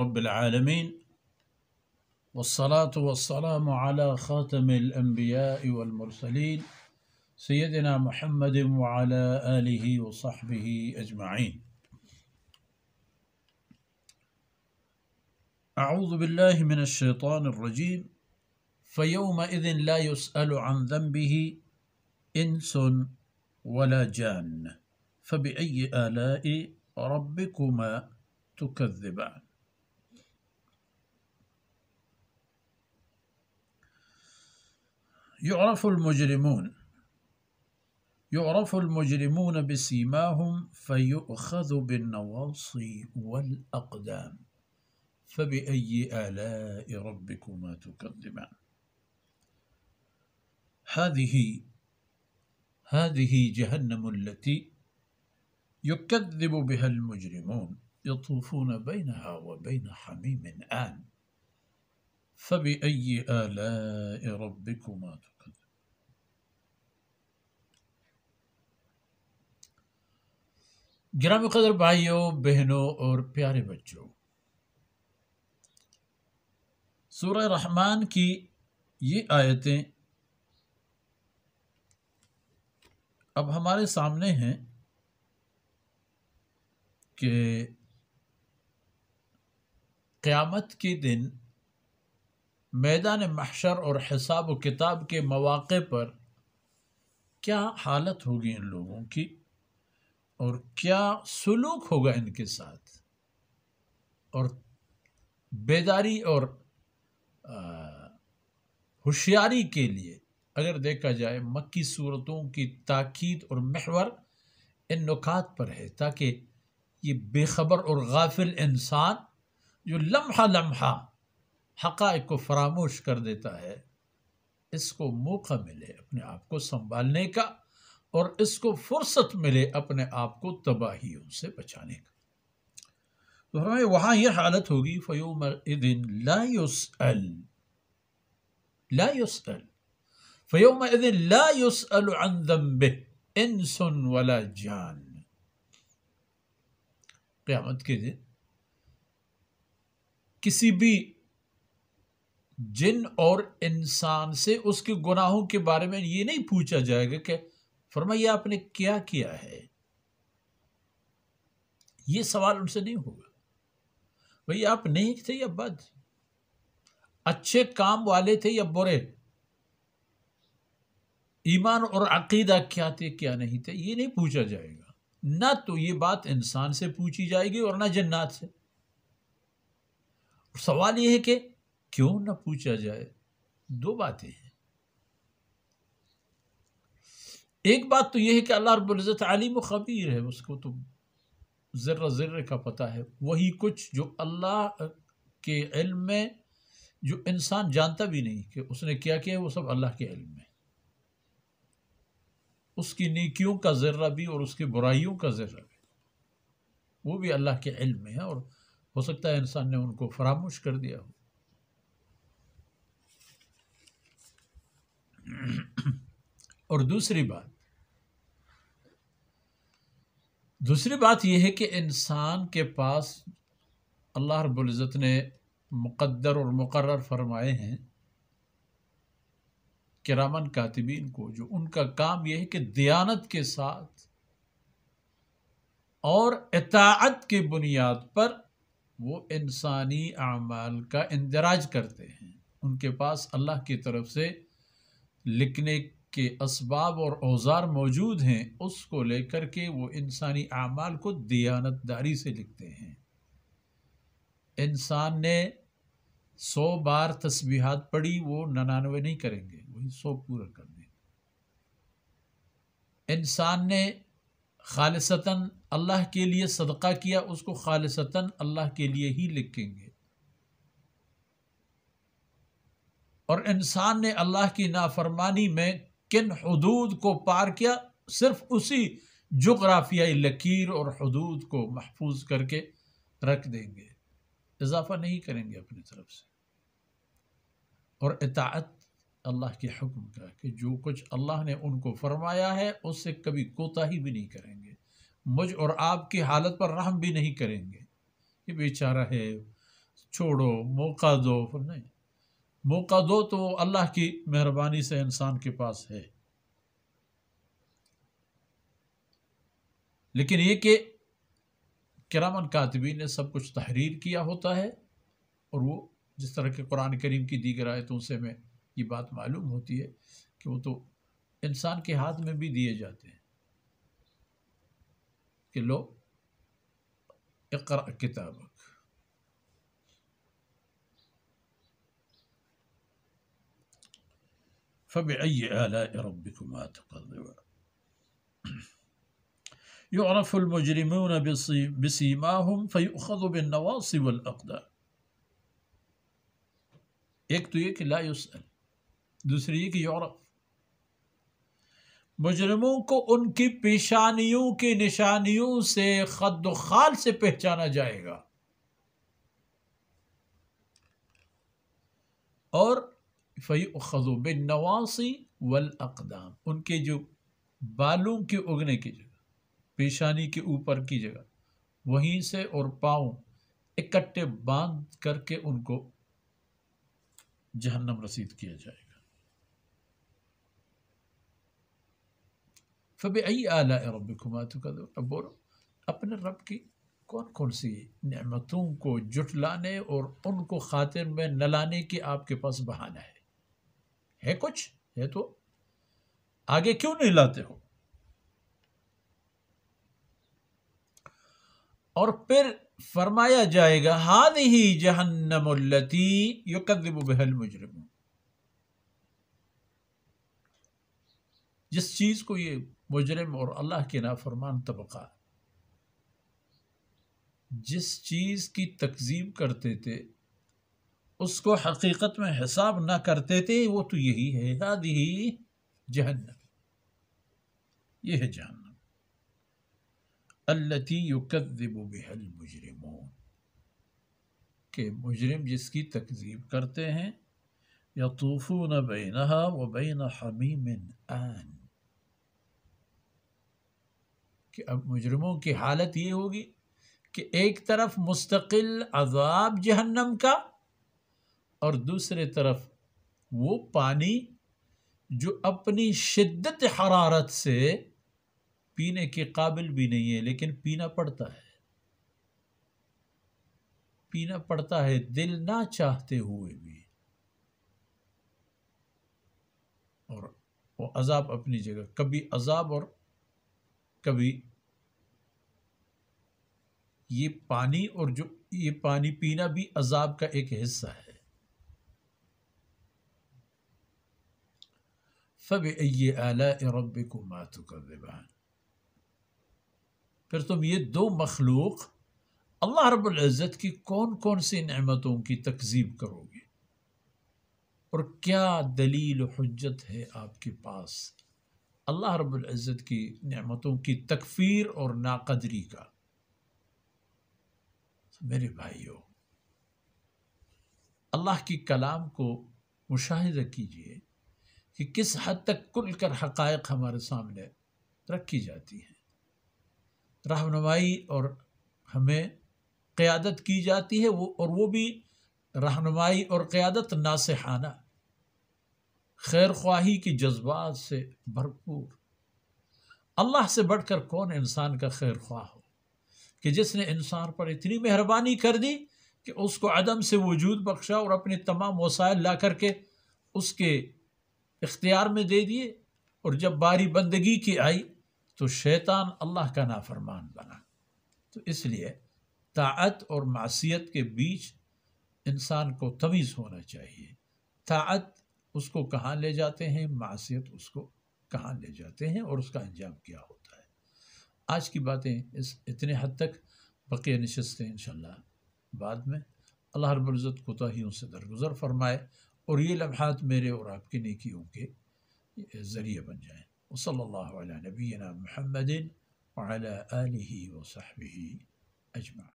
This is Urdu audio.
رب العالمين والصلاة والسلام على خاتم الأنبياء والمرسلين سيدنا محمد وعلى آله وصحبه أجمعين. أعوذ بالله من الشيطان الرجيم. فيومئذ لا يسأل عن ذنبه إنس ولا جان فبأي آلاء ربكما تكذبان. يعرف المجرمون بسيماهم فيؤخذ بالنواصي والأقدام فبأي آلاء ربكما تكذبان. هذه جهنم التي يكذب بها المجرمون يطوفون بينها وبين حميم آن فبأي آلاء ربكما تكذبان. گرامی قدر بھائیوں، بہنوں اور پیارے بچوں، سورہ رحمان کی یہ آیتیں اب ہمارے سامنے ہیں کہ قیامت کے دن میدان محشر اور حساب و کتاب کے مواقع پر کیا حالت ہوگی ان لوگوں کی اور کیا سلوک ہوگا ان کے ساتھ، اور بیداری اور ہوشیاری کے لیے اگر دیکھا جائے مکی صورتوں کی تاکید اور محور ان نکات پر ہے، تاکہ یہ بے خبر اور غافل انسان جو لمحہ لمحہ حقائق کو فراموش کر دیتا ہے، اس کو موقع ملے اپنے آپ کو سنبھالنے کا اور اس کو فرصت ملے اپنے آپ کو تباہیوں سے بچانے کا۔ تو ہمیں وہاں یہ حالت ہوگی فَيَوْمَئِذٍ لَا يُسْأَلُ فَيَوْمَئِذٍ لَا يُسْأَلُ عَنْ ذَنبِهِ إِنسٌ وَلَا جَانٌ۔ قیامت کے دن کسی بھی جن اور انسان سے اس کے گناہوں کے بارے میں یہ نہیں پوچھا جائے گا کہ فرمائیے آپ نے کیا کیا ہے، یہ سوال ان سے نہیں ہوگا۔ بھئی آپ نیک تھے یا بد، اچھے کام والے تھے یا برے، ایمان اور عقیدہ کیا تھے کیا نہیں تھے، یہ نہیں پوچھا جائے گا۔ نہ تو یہ بات انسان سے پوچھی جائے گی اور نہ جنات سے۔ سوال یہ ہے کہ کیوں نہ پوچھا جائے؟ دو باتیں ہیں۔ ایک بات تو یہ ہے کہ اللہ رب العزت علیم و خبیر ہے، اس کو تو ذرہ ذرہ کا پتہ ہے، وہی کچھ جو اللہ کے علم میں جو انسان جانتا بھی نہیں کہ اس نے کیا کیا ہے، وہ سب اللہ کے علم میں۔ اس کی نیکیوں کا ذرہ بھی اور اس کی برائیوں کا ذرہ بھی، وہ بھی اللہ کے علم میں ہے، اور ہو سکتا ہے انسان نے ان کو فراموش کر دیا ہو۔ اور دوسری بات یہ ہے کہ انسان کے پاس اللہ رب العزت نے مقدر اور مقرر فرمائے ہیں کرامن کاتبین کو، جو ان کا کام یہ ہے کہ دیانت کے ساتھ اور اطاعت کی بنیاد پر وہ انسانی اعمال کا اندراج کرتے ہیں۔ ان کے پاس اللہ کی طرف سے لکھنے کے اسباب اور اوزار موجود ہیں، اس کو لے کر کے وہ انسانی اعمال کو دیانت داری سے لکھتے ہیں۔ انسان نے 100 بار تسبیحات پڑھی، وہ 99 نہیں کریں گے، وہی 100 پورا کر دیں گے۔ انسان نے خالصتاً اللہ کے لیے صدقہ کیا، اس کو خالصتاً اللہ کے لیے ہی لکھیں گے۔ اور انسان نے اللہ کی نافرمانی میں کن حدود کو پار کیا، صرف اسی جغرافیائی لکیر اور حدود کو محفوظ کر کے رکھ دیں گے، اضافہ نہیں کریں گے اپنی طرف سے۔ اور اطاعت اللہ کے حکم کا کہ جو کچھ اللہ نے ان کو فرمایا ہے اس سے کبھی کوتاہی بھی نہیں کریں گے، مجھ اور آپ کی حالت پر رحم بھی نہیں کریں گے۔ یہ بیچارہ ہے چھوڑو، موقع دو، نہیں، موقع دو تو اللہ کی مہربانی سے انسان کے پاس ہے، لیکن یہ کہ کرامن کاتبین نے سب کچھ تحریر کیا ہوتا ہے، اور وہ جس طرح کہ قرآن کریم کی دیگر آیتوں سے میں یہ بات معلوم ہوتی ہے کہ وہ تو انسان کے ہاتھ میں بھی دیے جاتے ہیں کہ لو اقرأ کتابک۔ فبأي آلاء ربكما تكذبان يعرف المجرمون بسيماهم فيؤخذ بالنواصي والأقدام۔ ایک تو یہ کہ لا يسأل، دوسری یہ کہ یعرف، مجرموں کو ان کی پیشانیوں کی نشانیوں سے خد و خال سے پہچانا جائے گا، اور فَيُؤْخَذُ بِالنَّوَاصِي وَالْأَقْدَامِ، ان کے جو بالوں کے اگنے کی جگہ، پیشانی کے اوپر کی جگہ، وہیں سے اور پاؤں اکٹھے باندھ کر کے ان کو جہنم رسید کیا جائے گا۔ فَبِأَيِّ آلَاءِ رَبِّكُمَا تُكَذِّبَانِ، اب بولو اپنے رب کی کون کون سی نعمتوں کو جھٹلانے اور ان کو خاطر میں نہ لانے کی آپ کے پاس بہانہ ہے کچھ ہے تو آگے کیوں نہیں لاتے ہو؟ اور پھر فرمایا جائے گا هَذِهِ جَهَنَّمُ الَّتِي يُكَذِّبُ بِهَا الْمُجْرِمُونَ، جس چیز کو یہ مجرم اور اللہ کے نافرمان طبقہ جس چیز کی تکذیب کرتے تھے، اس کو حقیقت میں حساب نہ کرتے تھے، وہ تو یہی ہے، هذه جہنم، یہ ہے جہنم، التي يكذب بها المجرمون، کہ مجرم جس کی تکذیب کرتے ہیں، یطوفون بینها وبین حمیم آن، کہ اب مجرموں کی حالت یہ ہوگی کہ ایک طرف مستقل عذاب جہنم کا، اور دوسرے طرف وہ پانی جو اپنی شدت حرارت سے پینے کے قابل بھی نہیں ہے، لیکن پینا پڑتا ہے دل نہ چاہتے ہوئے بھی، اور وہ عذاب اپنی جگہ، کبھی عذاب اور کبھی یہ پانی، اور جو یہ پانی پینا بھی عذاب کا ایک حصہ ہے۔ فَبِأَيِّ آلَاءِ رَبِّكُمَا تُكَذِّبَانِ، پھر تم یہ دو مخلوق اللہ رب العزت کی کون کون سی نعمتوں کی تکذیب کرو گے، اور کیا دلیل و حجت ہے آپ کے پاس اللہ رب العزت کی نعمتوں کی تکفیر اور ناقدری کا؟ میرے بھائیو، اللہ کی کلام کو مشاہدہ کیجئے کہ کس حد تک کھل کر حقائق ہمارے سامنے رکھی جاتی ہیں، رہنمائی اور ہمیں قیادت کی جاتی ہے، اور وہ بھی رہنمائی اور قیادت ناصحانہ، خیر خواہی کی جذبات سے بھرپور۔ اللہ سے بڑھ کر کون انسان کا خیر خواہ ہو کہ جس نے انسان پر اتنی مہربانی کر دی کہ اس کو عدم سے وجود بخشا اور اپنے تمام وسائل لا کر کے اس کے اختیار میں دے دیے، اور جب باری بندگی کی آئی تو شیطان اللہ کا نافرمان بنا۔ تو اس لیے طاعت اور معصیت کے بیچ انسان کو تمیز ہونا چاہیے، طاعت اس کو کہاں لے جاتے ہیں، معصیت اس کو کہاں لے جاتے ہیں، اور اس کا انجام کیا ہوتا ہے۔ آج کی باتیں اتنے حد تک، بقیہ نشستیں انشاءاللہ بعد میں۔ اللہ رب العزت کوتاہیوں سے درگزر فرمائے، اور یہ لمحات میرے اور آپ کی نیکیوں کے ذریعے بن جائیں۔ وصلی اللہ علی نبینا محمد وعلی آلہ وصحبہ اجمعین۔